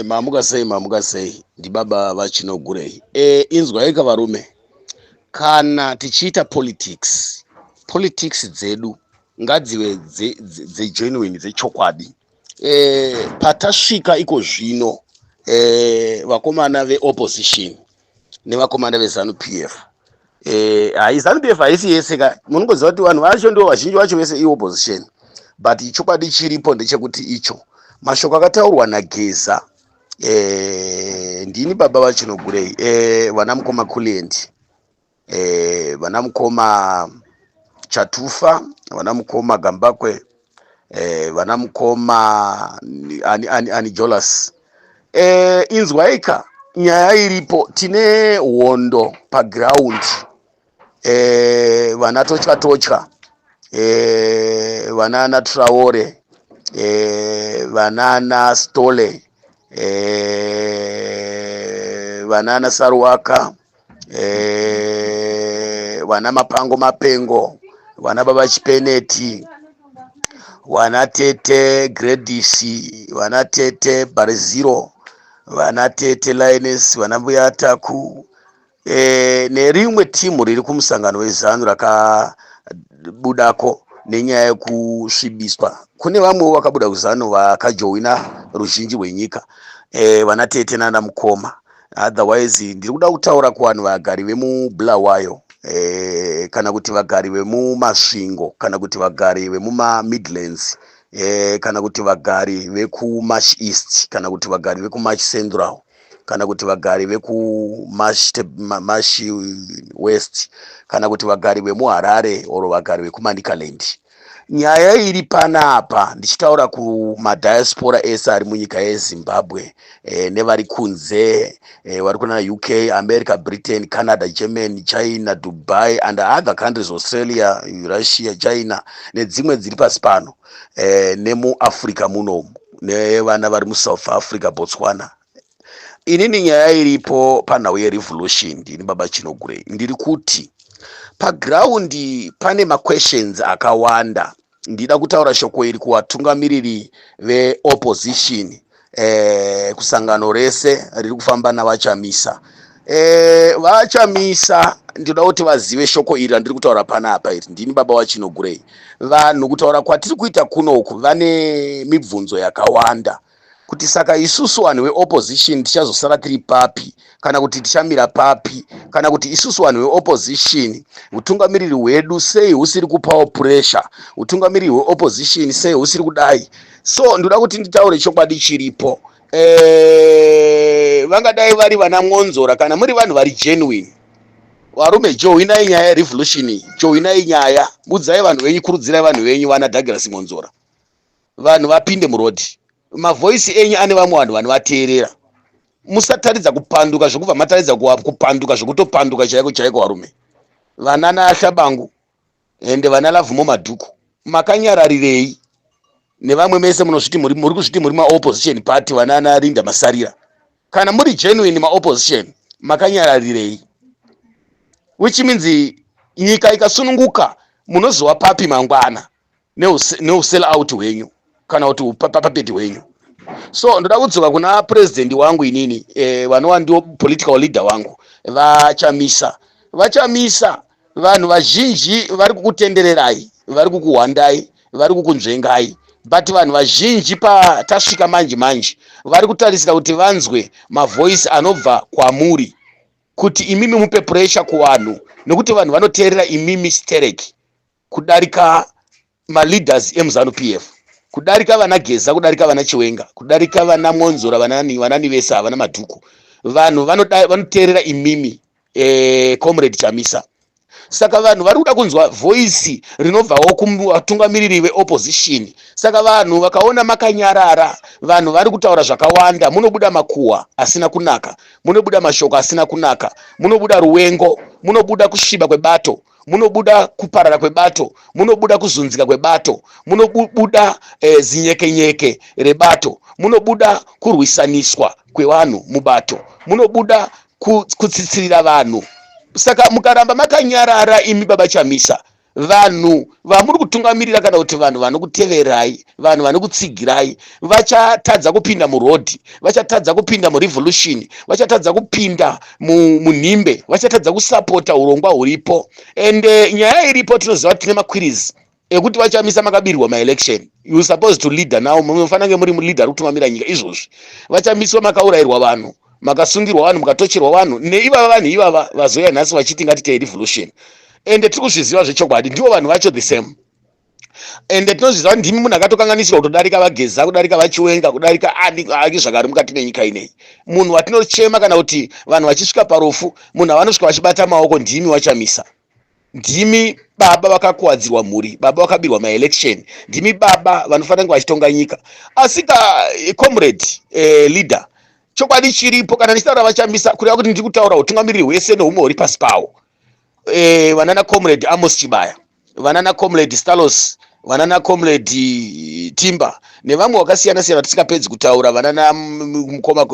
Mamuka sei ndi baba vachinogurei. Inzwai varume, kana tichiita politics dzedu ngadzive dzegenuine dzechokwadi. Patasvika iko zvino, vakomana veopposition nevakomana vezanu PF, zanu PF haisi yese ka, munongoziva kuti vanhu vacho ndo vazhinji vacho vese iopposition, but chokwadi chiripo ndechekuti icho mashoko akataurwa naGeza, ndini baba vachinogurei, vana mukoma Kulendi, vana mukoma Chatufa, vana mukoma Gambakwe, vana mukoma ani Jolas. Inzwaika nyaya iripo, tine hondo paground, vana Tochka, vana na Traore, vana na Stole, vana na Saruwaka, vana Mapango Mapengo, vana baba Chipeneti, vana tete Gredisi, vana tete Bariziro, vana tete Lioness, vana mbuya Ataku, nerimwe timu riri kumusangano wezanu rakabudako nenyaya yekusvibiswa. Kune vamwe vakabuda kuzano vakajoina ruzhinji rwenyika, vana tete nana mukoma. Otherwise ndiri kuda kutaura kuvanhu vagari vemubulawayo, kana kuti vagari vemumasvingo, kana kuti vagari vemuma Midlands, kana kuti vagari vekuMarch East, kana kuti vagari vekuMarch Central, kana kuti vagari vekuMarch West, kana kuti vagari vemuHarare oro vagari vekuManicaland. Nyaya iri panapa ndichitaura kumadiaspora ese ari munyika yeZimbabwe, nevari kunze, vari kuna UK, America, Britain, Canada, Germany, China, Dubai and other countries, Australia, Russia, China nedzimwe dziri pasi pano, nemuAfrica munomu, nevana vari muSouth Africa, Botswana. Inini nyaya iripo panhau yerevolution ndini baba Chinogurei ndiri kuti pagraundi pane maquestions akawanda. Ndida kutaura shoko iri kuvatungamiriri veopposition, kusangano rese riri kufamba navachamisa. Vachamisa ndinoda kuti vazive shoko iri randiri kutaura panapa iri. Ndini baba vaChinogurei. Vanhu kutaura kwatiri kuita kunoku vane mibvunzo yakawanda, kuti saka isusu vanhu veopposition tichazosara tiri papi, kana kuti tichamira papi, kana kuti isusu vanhu veopposition utungamiriri hwedu sei husiri kupawo pressure, utungamiriri hweopposition sei husiri kudai. So ndoda kuti nditaure chokwadi chiripo. Vangadai vari vana Mwonzora, kana muri vanhu vari genuine, varume, joinai nyaya yerevolution, joinai nyaya, budzai vanhu venyu, kurudzirai vanhu venyu, vana Douglas Mwonzora, vanhu vapinde murodhi. Mavoisi enyu ane vamwe vanhu vanovateerera. Musataridza kupanduka zvokubva mataridza kupanduka zvokutopanduka chaiko chaiko. Varume, vana naShabangu ende vana Lavhumo Madhuku, makanyararirei? Nevamwe mese munozviti muri kuzviti muri maopposition party, vana naRinda Masarira, kana muri genuine maopposition makanyararirei? Which means nyika ikasununguka munozova papi mangwana neusell out hwenyu kana kuti papapeti hwenyu. So ndoda kudzoka kuna president wangu inini, vanova ndio political leader wangu, vachamisa vanhu vazhinji vari kukutendererai, vari kukuhwandai, vari kukunzvengai, but vanhu vazhinji patasvika manje vari kutarisira kuti vanzwe mavoice anobva kwamuri, kuti imimi mupe pressure kuvanhu, nekuti vanhu vanoteerera imimi stereki kudarika maleaders emuZanu PF, kudarika vana Geza, kudarika vana Chiwenga, kudarika vana Mwonzora, vanani vese vana Madhuku. Vanhu vanoteerera imimi, comrade Chamisa. Saka vanhu vari kuda kunzwa voice rinobvawo kuvatungamiriri veopposition. Saka vanhu vakaona makanyarara, vanhu vari kutaura zvakawanda, munobuda makuhwa asina kunaka, munobuda mashoko asina kunaka, munobuda ruwengo, munobuda kusviba kwebato, munobuda kuparara kwebato, munobuda kuzunzika kwebato, munobuda zinyekenyeke rebato, munobuda kurwisaniswa kwevanhu mubato, munobuda kutsitsirira vanhu. Saka mukaramba makanyarara imi baba Chamisa, vanhu vamuri kutungamirira kana kuti vanhu vanokuteverai, vanhu vanokutsigirai vachatadza kupinda murodhi, vachatadza kupinda murevolution, vachatadza kupinda munhimbe, vachatadza kusapota urongwa huripo. Ende nyaya iripo tinoziva tine makwirizi ekuti vachamisa makabirirwa maelection. You supposed to leader now, munofanira kunge muri muleader kutungamira nyika izvozvi. Vachamiswa makaurayirwa vanhu, makasungirwa vanhu, mukatocherwa vanhu neivava vanhu ivava vazoya nhasi vachiti ngatite revolution. Ende tiri kuzviziva zvechokwadi ndivo vanhu vacho the same. Ende tinozviziva ndimi munhu akatokanganisirwa kutodarika Vageza, kudarika Vachiwenga, kudarika ani zvakari mukati menyika ineyi. Munhu watinochema kana kuti vanhu vachisvika parufu, munhu avanosvika vachibata maoko ndimi wachamisa. Ndimi baba vakakuwadzirwa mhuri, baba vakabirwa maelection, ndimi baba vanofanira kunge vachitonga nyika. Asika comrade leader, chokwadi chiripo kana ndichitaura vachamisa kureva kuti ndiri kutaura utungamiriri hwese nehumwe huri pasi pawo. Vanana comrade Amos Chibaya, vanana comrade Stalos, vanana comrade Timba nevamwe vakasiyana siyana tisikapedzi kutaura, vanana mukoma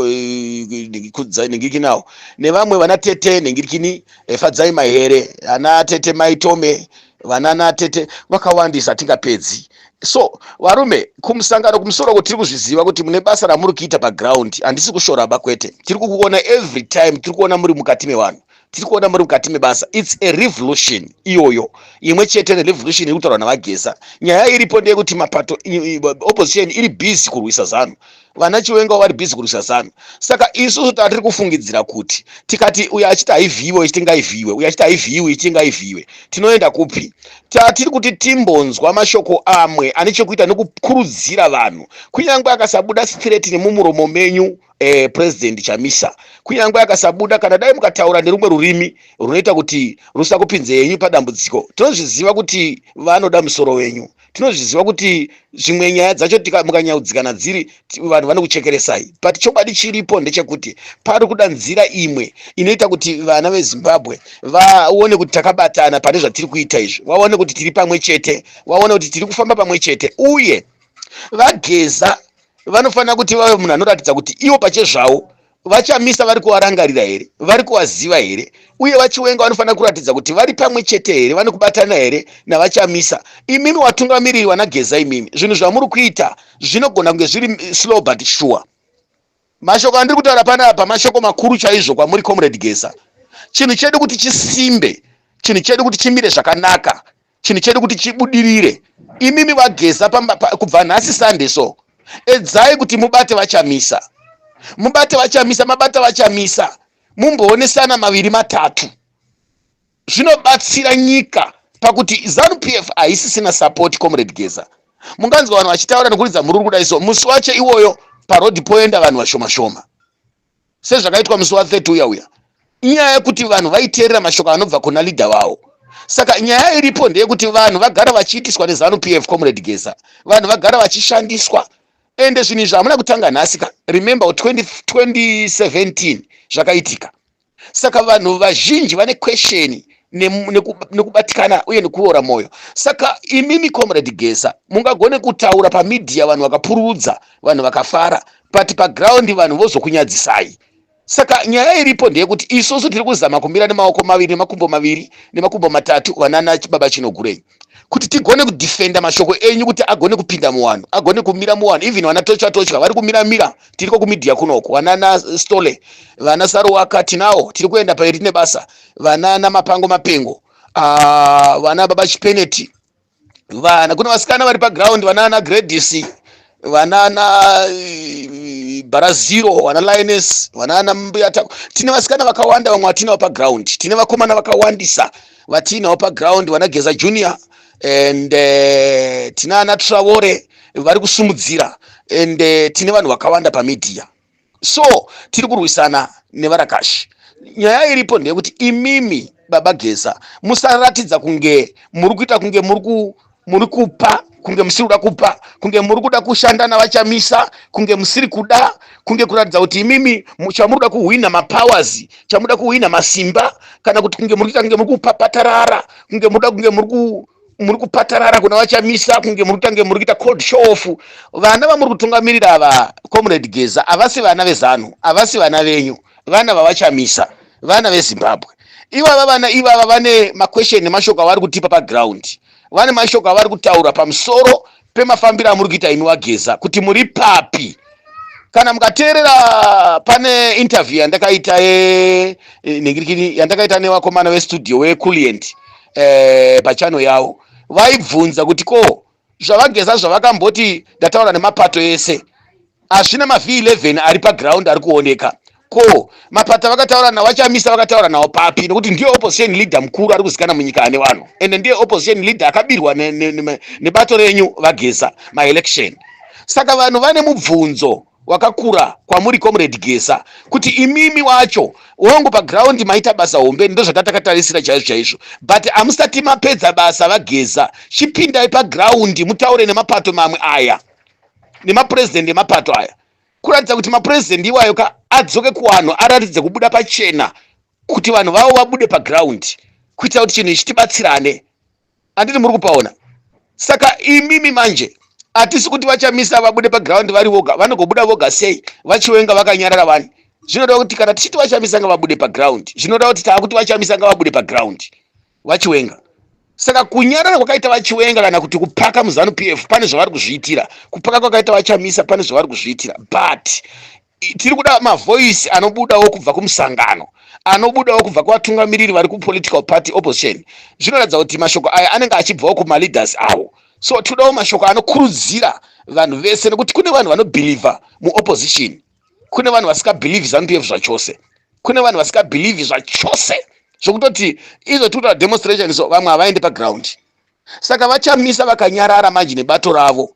nengiriki nawo, nevamwe vana Tete nengirikini Fadzai Mahere, ana Tete Maitome, vanana Tete vakawandisa tingapedzi. So varume, kumusangano kumusoro kuti tiri kuzviziva kuti mune basa ramuri kuita paground, handisi kushora bakwete, tiri kukuona every time, tiri kuona muri mukati mevanhu, tiri kuona muri mukati mebasa. It's a revolution iyoyo imwe chete revolution iri kutaurwa naVageza. Nyaya iripo ndeyekuti mapato opposition iri busy kurwisa ZANU, vana Chiwenga vari busy kurwisa ZANU. Saka isusu tatiri kufungidzira kuti tikati uyo achiti haivhiiwe ichiti ngaivhiiwe, uyo achiti haivhiiwe ichiti ngaivhiiwe, tinoenda kupi? Tatiri kuti timbonzwa mashoko amwe ane chekuita nekukurudzira vanhu, kunyangwe akasabuda straight nemumuromo menyu president Chamisa, kunyangwe akasabuda kana dai mukataura nerumwe rurimi runoita kuti rusakupinze yenyu padambudziko. Tinozviziva kuti vanoda musoro wenyu, tinozviziva kuti zvimwe nyaya dzacho mukanyaudzikana dziri vanhu vanokuchekeresai, but chokwadi chiripo ndechekuti pari kuda nzira imwe inoita kuti vana veZimbabwe vaone kuti takabatana pane zvatiri kuita izvi, vaone kuti tiri pamwe chete, vaone kuti tiri kufamba pamwe chete. Uye Vageza vanofanira kuti vave munhu anoratidza kuti ivo pachezvavo vachamisa vari kuvarangarira here, vari kuvaziva here, uye Vachiwenga vanofanira kuratidza kuti vari pamwe chete here, vane kubatana here navachamisa. Imimi watungamiriri vaNageza, imimi zvinhu zvamuri kuita zvinogona kunge zviri slow but sure. Mashoko andiri kutaura panapa mashoko makuru chaizvo kwamuri comrade Geza. Chinhu chedu kuti chisimbe, chinhu chedu kuti chimire zvakanaka, chinhu chedu kuti chibudirire. Imimi Vageza kubva nhasi Sunday so edzai kuti mubate Vachamisa, mubate Vachamisa, mabata Vachamisa, mumboonesana maviri matatu. Zvinobatsira nyika pakuti ZANU PF haisisina support comrade Geza. Munganzwa vanhu vachitaura nekuridza mururu kudai so, musi wacho iwoyo parodhi poenda vanhu vashoma shoma sezvakaitwa musi wa30 uya. Inyaya yekuti vanhu vaiteerera mashoko anobva kuna leader wavo. Saka nyaya iripo ndeyekuti vanhu vagara vachiitiswa neZANU PF comrade Geza, vanhu vagara vachishandiswa. Ende zvinhu izvi hamuna kutanga nhasi ka, remember 2017 zvakaitika. Saka vanhu vazhinji vane question nekubatikana uye nekuora moyo. Saka imimi comrade Geza mungagone kutaura pamedia vanhu vakapururudza, vanhu vakafara, but paground vanhu vozokunyadzisai. Saka nyaya iripo ndeyekuti isusu tiri kuzama kumira nemaoko maviri nemakumbo maviri nemakumbo matatu vanana Baba Chinogurei, kuti tigone kudefenda mashoko enyu kuti agone kupinda muwanhu, agone kumira muwanhu. Even vana Tocha vari kumira tiriko kumedia kunoko, vanana Stole, vana Saruwaka tinawo tiri kuenda pairi nebasa, vanana Mapango Mapengo, vana Baba Chipeneti, vana kuna vasikana vari paground, vanana Gradisi, vanana Baraziro, vana Lioness, vanana Mbuyata. Tine vasikana vakawanda vamwe vatinawo paground, tine vakomana vakawandisa vatinawo paground, vana Geza Junior and tina ana Traore vari kusumudzira, and tine vanhu vakawanda pamedia. So tiri kurwisana nevarakashi. Nyaya iripo ndeyekuti imimi Baba Geza musaratidza kunge muri kuita kunge muri kupa, kunge musiri kuda kupa, kunge muri kuda kushanda naVachamisa, kunge musiri kuda, kunge kuratidza kuti imimi chamuri kuda kuhwina mapowers, chamuda kuhwina masimba, kana kuti kunge muri kuita kunge muri kupapatarara, kunge muda kunge muri kupatarara kuna Vachamisa, kunge muri kuita muri kuita cold show off. Vana vamuri kutungamirira ava comrade Geza avasi vana veZANU, avasi vana venyu, vana vaVachamisa, vana veZimbabwe. ivava vane maquestion nemashoko avari kutipa paground, vane mashoko avari kutaura pamusoro pemafambiro amuri kuita imi Wageza kuti muri papi. Kana mukateerera pane interview yandakaita yandakaita nevakomana vestudio weCoolient pachano yavo, vaibvunza kuti ko zvavageza zvavakamboti ndataura nemapato ese hazvina maV11 ari paground ari kuoneka, ko mapato vakataura nawo vachamisa vakataura nawo papi? Nekuti ndiye opposition leader mukuru ari kuzikanwa munyika ane vanhu, ende ndiye opposition leader akabirwa nebato renyu Wageza maelection. Saka vanhu vane mubvunzo wakakura kwamuri Comrade Geza kuti imimi wacho wongo paground maita basa hombe, ndo zvatakatarisira chaizvo chaizvo, but amusati mapedza basa Wageza, chipindai paground mutaure nemapato mamwe aya nemapresident emapato aya kuratidza kuti mapresident iwayo adzoke kuvanhu aratidze kubuda pachena kuti vanhu vavo vabude paground kuitira kuti chinhu ichi tibatsirane. Handiti muri kupaona? Saka imimi manje hatisi kuti vachamisa vabude paground vari voga, vanogobuda voga sei vachiwenga vakanyarara vani? Zvinoda kuti kana tichiti vachamisa nga vabude paground, zvinoda kuti taakuti vachamisa nga vabude paground vachiwenga. Saka kunyarara kwakaita vachiwenga kana kuti kupaka muZanu PF pane zvavari kuzviitira, kupaka kwakaita vachamisa pane zvavari kuzviitira, but tiri kuda mavoice anobudawo kubva kumusangano, anobudawo kubva kuvatungamiriri vari kupolitical party opposition. Zvinoratidza kuti mashoko aya anenge achibvawo kumaleaders avo. So todawo mashoko anokurudzira vanhu vese, nekuti kune vanhu vanobhilivha muopposition, kune vanhu vasikabhilivhi Zanu PF zvachose, kune vanhu vasikabhilivhi zvachose zvokutoti izo tikuita demonstration so vamwe havaendi paground. Saka vachamisa vakanyarara manje nebato ravo,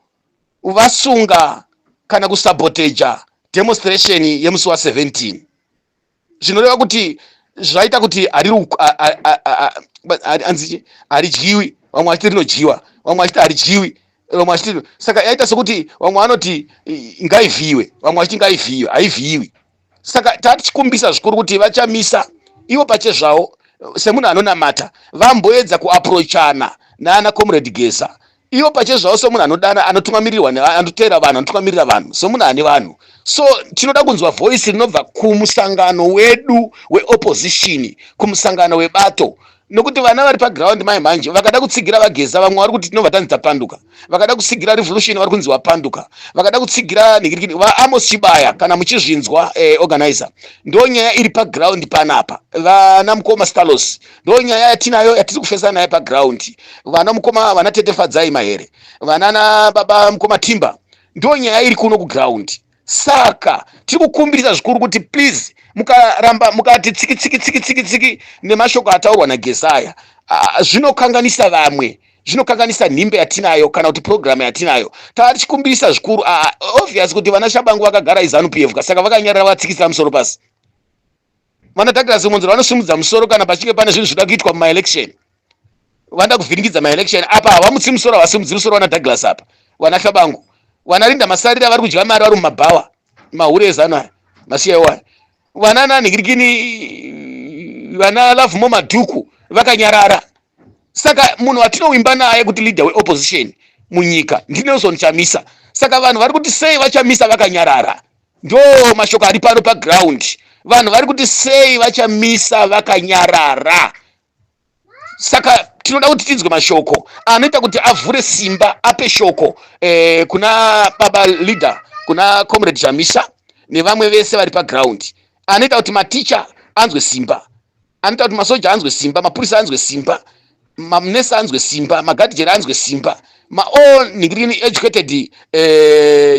vasunga kana kusaboteja demonstration yemusi wa17. Zvinoreva kuti zvaita kuti haridyiwi, vamwe vachiti rinojiwa, vamwe vachiti haridyiwi, vamwe vachiti. Saka yaita sekuti vamwe vanoti ngaivhiwe, vamwe vachiti ngaivhiwe, haivhiwi. Saka tatichikumbisa zvikuru kuti vachamisa ivo pachezvavo semunhu anonamata vamboedza kuaproachana naana Comrade Geza, ivo pachezvavo semunhu anodana anotungamirirwa anoteera vanhu, anotungamirira vanhu semunhu ane vanhu. So tinoda kunzwa voice rinobva kumusangano wedu weopposition, kumusangano webato, nokuti vana vari paground manje vakada kutsigira Wageza vamwe vari kuti tinobva tanzi tapanduka, vakada kutsigira revolution vari kunzi wapanduka, vakada kutsigira ningirikini vaAmos Chibaya kana muchizvinzwa organizer. Ndo nyaya iri paground panapa, vana mukoma Stalos ndo nyaya yatinayo yatiri kufesana naye paground, vana mukoma vana Tetefadzai Mahere, vana na baba mukoma Timba, ndo nyaya iri kuno kuground. Saka tiri kukumbirisa zvikuru kuti please mukaramba mukati tsiki nemashoko ataurwa naGeza aya, zvinokanganisa vamwe, zvinokanganisa nhimbe yatinayo kana kuti program yatinayo. Tichikumbirisa zvikuru obvious kuti vana Shabangu vakagara iZanu PF, saka vakanyarara vatsikisa musoro pasi. Vana Douglas Monzero vanosimudza musoro kana pachinge pane zvinhu zvida kuitwa mumaelection, vanda kuvhiringidza maelection apa havamutsi musoro, havasimudzi musoro vana Douglas apa, vana Shabangu, vana Linda Masarira vari kudya mari vari mumabhawa mahure ezano aya masiyawo, vana nanhingirikini vana Love Mo Madhuku vakanyarara. Saka munhu watinowimba naye kuti leader weopposition munyika ndiNelson Chamisa. Saka vanhu vari kuti sei vachamisa vakanyarara, ndo mashoko ari pano paground. Vanhu vari kuti sei vachamisa vakanyarara. Saka tinoda kuti tinzwe mashoko anoita kuti avhure simba, ape shoko kuna baba leader, kuna Comrade Chamisa nevamwe vese vari paground, anoita kuti maticha anzwe simba, anoita kuti masoja anzwe simba, mapurisa anzwe simba, manesa anzwe simba, magadhijeri anzwe simba, all ningirikini educated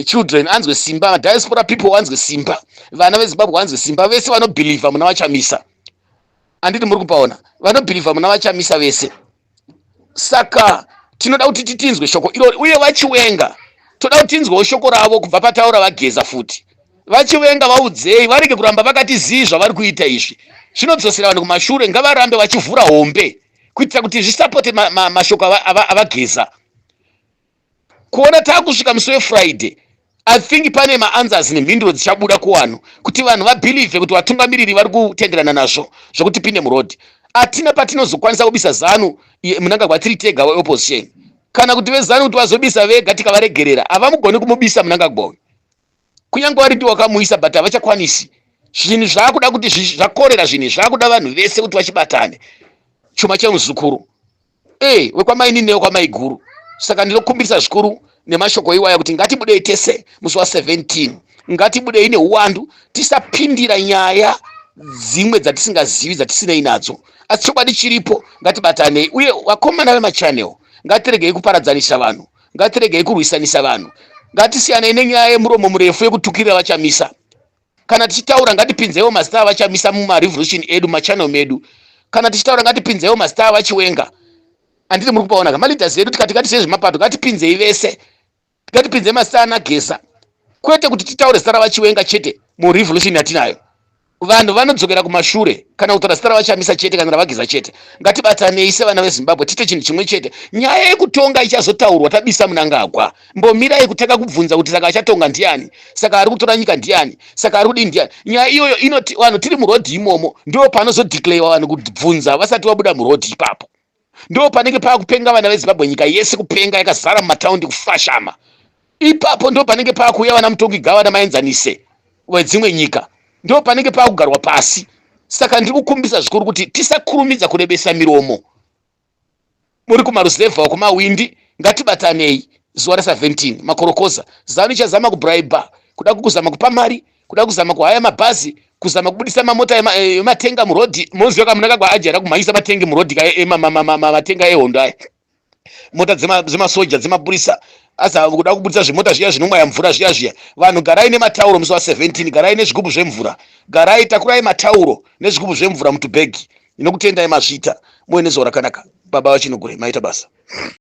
children anzwe simba, diaspora people anzwe simba, vana veZimbabwe anzwe simba, vese vanobhilivha muna Vachamisa. Anditi muri kupaona, vanobhilivha muna Vachamisa vese. Saka tinoda kuti tinzwe shoko irori, uye vachiwenga toda kuti tinzwewo shoko ravo kubva pataura Wageza futi. Vachiwenga vaudzei varege kuramba vakati zii zvavari kuita izvi, zvinodzosera vanhu kumashure, ngavarambe vachivhura hombe kuitira kuti zvisapote mashoko aVageza. Kuona taakusvika musi weFriday, I think pane maanswers nemhinduro dzichabuda kuvanhu kuti vanhu vabhilivhe kuti vatungamiriri vari kutenderana nazvo zvokuti pinde murodhi. Hatina patinozokwanisa kubisa Zanu Mnangagwa tiri tega weopposition, kana kuti veZanu kuti vazobisa vega tikavaregerera, havamugoni kumubisa Mnangagwa uyu. Kunyange vari ndiwo vakamuisa but havachakwanisi. zvinhu zvakuda kuti zvakorera zvinhu zvakuda vanhu vese kuti vachibatane chuma chemuzukuru wekwamaini newekwamaiguru. Saka ndinokumbirisa zvikuru nemashoko iwaya kuti ngatibudei tese musi wa17, ngatibudei neuwandu, tisapindira nyaya dzimwe dzatisingazivi dzatisinei nadzo, asi chokwadi chiripo ngatibatanei. Uye vakomana vemachanel ngatiregei kuparadzanisa vanhu, ngatiregei kurwisanisa vanhu, ngatisiyanei nenyaya yemuromo murefu yekutukirira vachamisa. Kana tichitaura ngatipinzewo mazita avachamisa mumarevolution edu machanel medu. Kana tichitaura ngatipinzewo mazita avachiwenga. Anditi muri kupaona kamaleaders edu tikati sezvemapato ngatipinzei vese, ngatipinzei mazita anagesa, kwete kuti titaure zita ravachiwenga chete murevolution yatinayo. Vanhu vanodzokera kumashure kana kutaura zita ravachamisa chete kana ravageza chete. Ngatibatanei sevana veZimbabwe tite chinhu chimwe chete. Nyaya yekutonga ichazotaurwa tabisa munangagwa. Mbomirai kutaka kubvunza kuti saka achatonga ndiani, saka ari kutora nyika ndiani, saka ari kudii ndiani. Nyaya iyoyo inoti vanhu tiri murodhi imomo ndio panozodeclarewa vanhu kubvunza vasati vabuda murodhi ipapo. Ndio panenge pakupenga vana veZimbabwe nyika yese kupenga yakazara mumataundi kufashama. Ipapo ndio panenge pakuuya vana mutongi gava namaenzanise wedzimwe nyika. Ndio panenge pakugarwa pasi. Saka ndiri kukumbisa zvikuru kuti tisakurumidza kurebesa miromo. Muri kumaruzevha kumawindi ngatibatanei zuva ra17 makorokoza. Zanu chazama kubraiba, kuda kuzama kupa mari, kuda kuzama kuhaya mabhazi, kuzama kubudisa mamota ematenga murodhi. Monzi yakamunakagwa ajara kumhanyisa matenga murodhi matenga ehondo aya. Mota dzemasoja dzemapurisa asa kuda kubudisa zvimota zviya zvinomwaya mvura zviya. Vanhu garai nematauro musi wa17, garai nezvigubhu zvemvura, garai takurai matauro nezvigubhu zvemvura mutubhegi. Inokutendai mazvita muwe nezuva rakanaka. Baba vachinogure maita basa.